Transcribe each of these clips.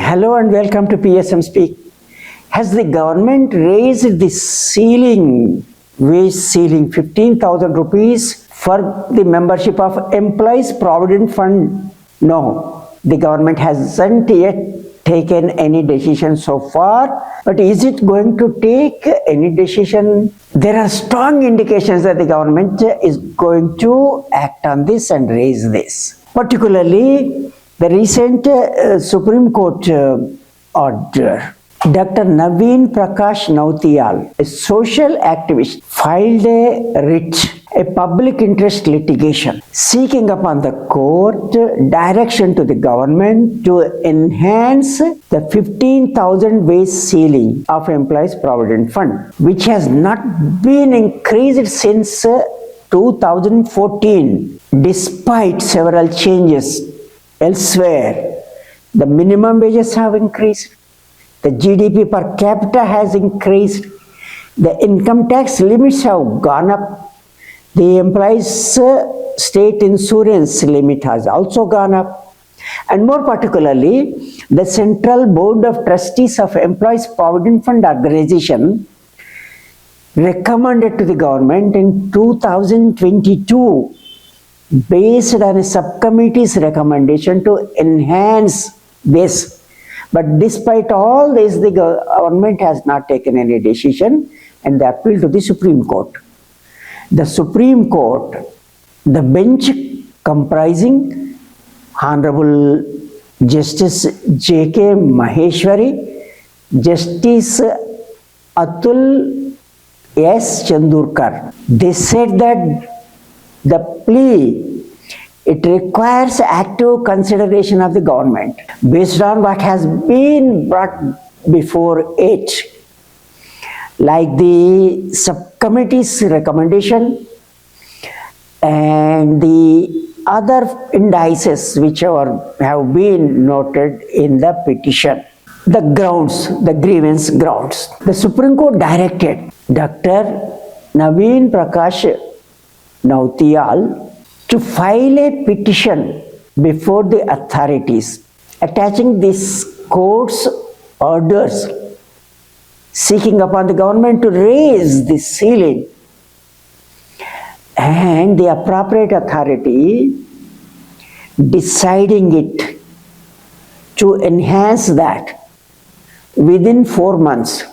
Hello and welcome to PSM Speak. Has the government raised the ceiling, wage ceiling, 15,000 rupees for the membership of Employees Provident Fund? No, the government hasn't yet taken any decision so far, but is it going to take any decision? There are strong indications that the government is going to act on this and raise this. Particularly, the recent Supreme Court order. Dr. Naveen Prakash Nautiyal, a social activist, filed a writ, a public interest litigation, seeking upon the court direction to the government to enhance the 15,000 wage ceiling of Employees Provident Fund, which has not been increased since 2014, despite several changes elsewhere. The minimum wages have increased. The GDP per capita has increased. The income tax limits have gone up. The employees' state insurance limit has also gone up. And more particularly, the Central Board of Trustees of Employees Provident Fund Organization recommended to the government in 2022, based on a subcommittee's recommendation, to enhance this. But despite all this, the government has not taken any decision and they appealed to the Supreme Court. The Supreme Court, the bench comprising Honorable Justice J.K. Maheshwari, Justice Atul S. Chandurkar, they said that the plea, it requires active consideration of the government based on what has been brought before it, like the subcommittee's recommendation and the other indices which have been noted in the petition. The grounds, the grievance grounds. The Supreme Court directed Dr. Naveen Prakash Nautiyal to file a petition before the authorities attaching this court's orders, seeking upon the government to raise the ceiling, and the appropriate authority deciding it to enhance that within 4 months.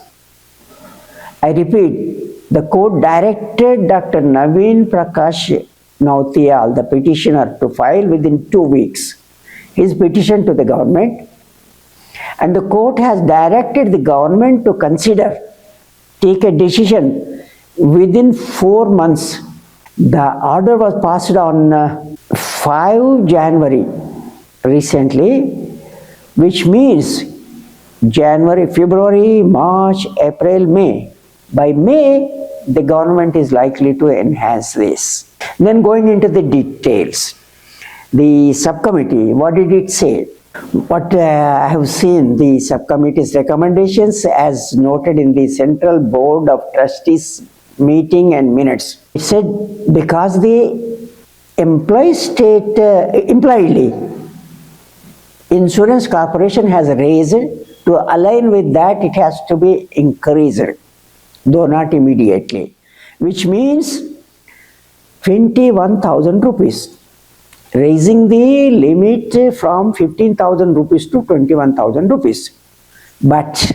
I repeat, the court directed Dr. Naveen Prakash Nautiyal, the petitioner, to file within 2 weeks his petition to the government, and the court has directed the government to take a decision within 4 months. The order was passed on 5 January recently, which means January, February, March, April, May. By May, the government is likely to enhance this. Then going into the details, the subcommittee, what did it say? What I have seen, the subcommittee's recommendations as noted in the Central Board of Trustees meeting and minutes. It said because the employee insurance corporation has raised, to align with that it has to be increased, though not immediately, which means 21,000 rupees, raising the limit from 15,000 rupees to 21,000 rupees. But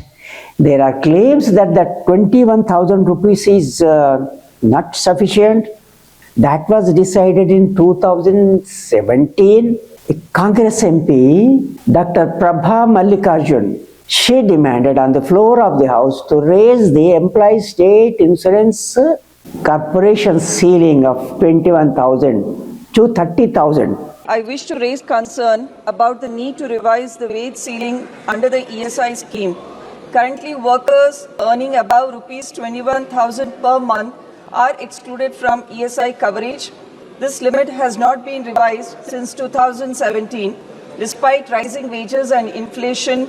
there are claims that that 21,000 rupees is not sufficient. That was decided in 2017. A Congress MP, Dr. Prabha Mallikarjun, she demanded on the floor of the House to raise the employee state insurance corporation ceiling of 21,000 to 30,000. I wish to raise concern about the need to revise the wage ceiling under the ESI scheme. Currently, workers earning above rupees 21,000 per month are excluded from ESI coverage. This limit has not been revised since 2017, despite rising wages and inflation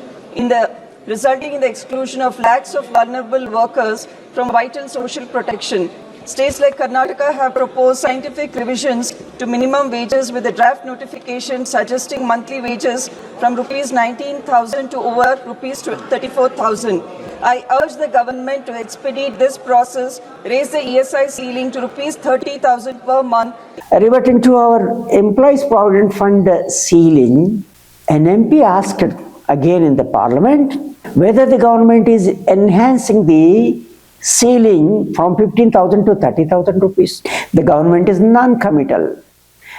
resulting in the exclusion of lakhs of vulnerable workers from vital social protection. States like Karnataka have proposed scientific revisions to minimum wages with a draft notification suggesting monthly wages from rupees 19,000 to over rupees 34,000. I urge the government to expedite this process, raise the ESI ceiling to rupees 30,000 per month. Reverting to our Employees Provident Fund ceiling, an MP asked again in the Parliament whether the government is enhancing the ceiling from 15,000 to 30,000 rupees. The government is non-committal.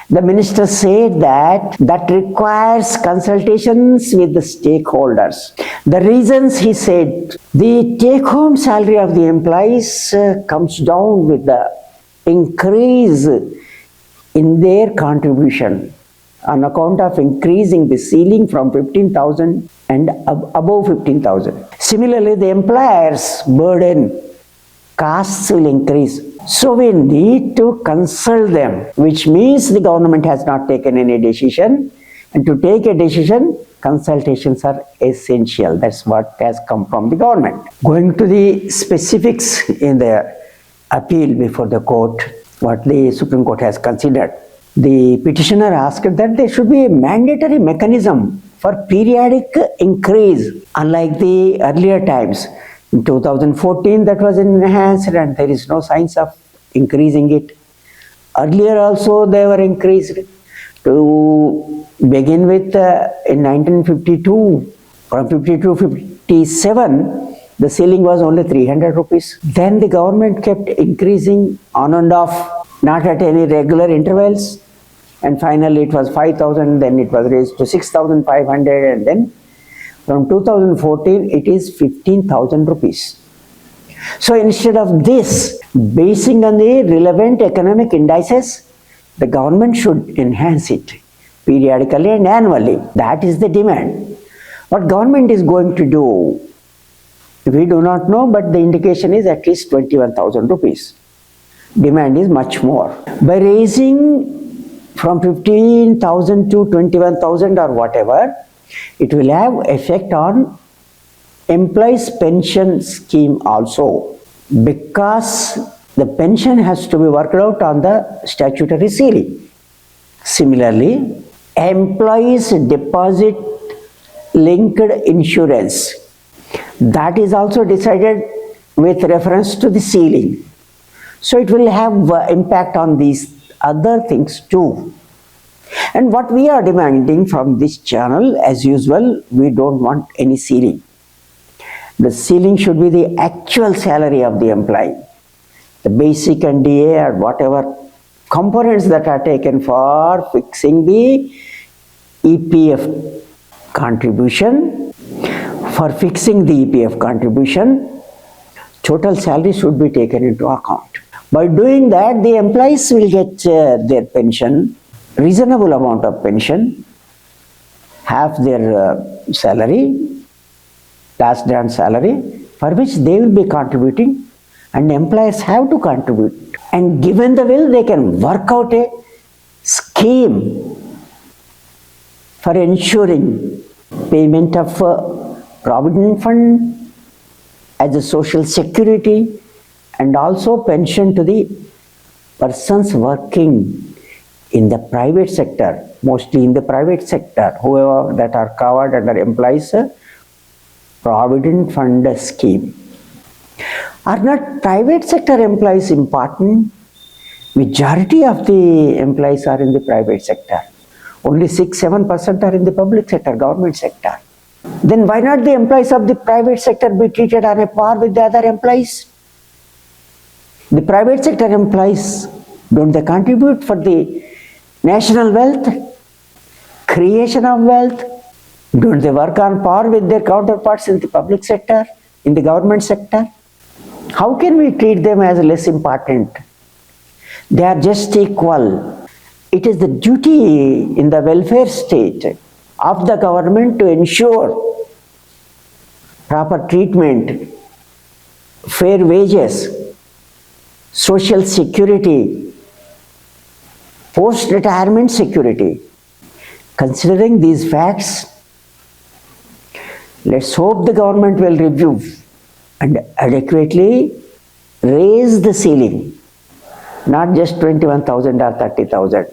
The minister said that requires consultations with the stakeholders. The reasons, he said, the take-home salary of the employees comes down with the increase in their contribution on account of increasing the ceiling from 15,000 and above 15,000. Similarly, the employer's burden costs will increase. So we need to consult them, which means the government has not taken any decision. And to take a decision, consultations are essential. That's what has come from the government. Going to the specifics in the appeal before the court, what the Supreme Court has considered. The petitioner asked that there should be a mandatory mechanism for periodic increase, unlike the earlier times. In 2014, that was enhanced and there is no signs of increasing it. Earlier also they were increased. To begin with, in 1952, from 52 to 57, the ceiling was only 300 rupees. Then the government kept increasing on and off, not at any regular intervals. And finally it was 5,000, then it was raised to 6,500, and then from 2014 it is 15,000 rupees. So instead of this, basing on the relevant economic indices, the government should enhance it periodically and annually. That is the demand. What government is going to do, we do not know, but the indication is at least 21,000 rupees. Demand is much more. By raising from 15,000 to 21,000 or whatever, it will have effect on employees' pension scheme also, because the pension has to be worked out on the statutory ceiling. Similarly, employees' deposit linked insurance, that is also decided with reference to the ceiling. So it will have impact on these other things too. And what we are demanding from this channel, as usual, we don't want any ceiling. The ceiling should be the actual salary of the employee. The basic and DA or whatever components that are taken for fixing the EPF contribution, total salary should be taken into account. By doing that, the employees will get their pension, reasonable amount of pension, half their salary, last dance salary, for which they will be contributing, and employers have to contribute. And given the will, they can work out a scheme for ensuring payment of provident fund as a social security, and also pension to the persons working in the private sector, mostly in the private sector, whoever that are covered under employees provident fund scheme. Are not private sector employees important? Majority of the employees are in the private sector. Only 6-7% are in the public sector, government sector. Then why not the employees of the private sector be treated on a par with the other employees? The private sector employees, don't they contribute for the national wealth, creation of wealth? Don't they work on par with their counterparts in the public sector, in the government sector? How can we treat them as less important? They are just equal. It is the duty in the welfare state of the government to ensure proper treatment, fair wages, social security, post-retirement security. Considering these facts, let's hope the government will review and adequately raise the ceiling not just 21,000 or 30,000.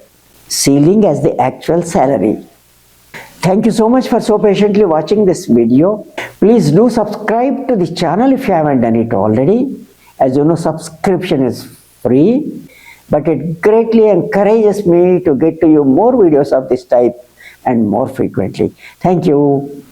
Ceiling as the actual salary. Thank you so much for so patiently watching this video. Please do subscribe to the channel if you haven't done it already. As you know, subscription is free, but it greatly encourages me to get to you more videos of this type and more frequently. Thank you.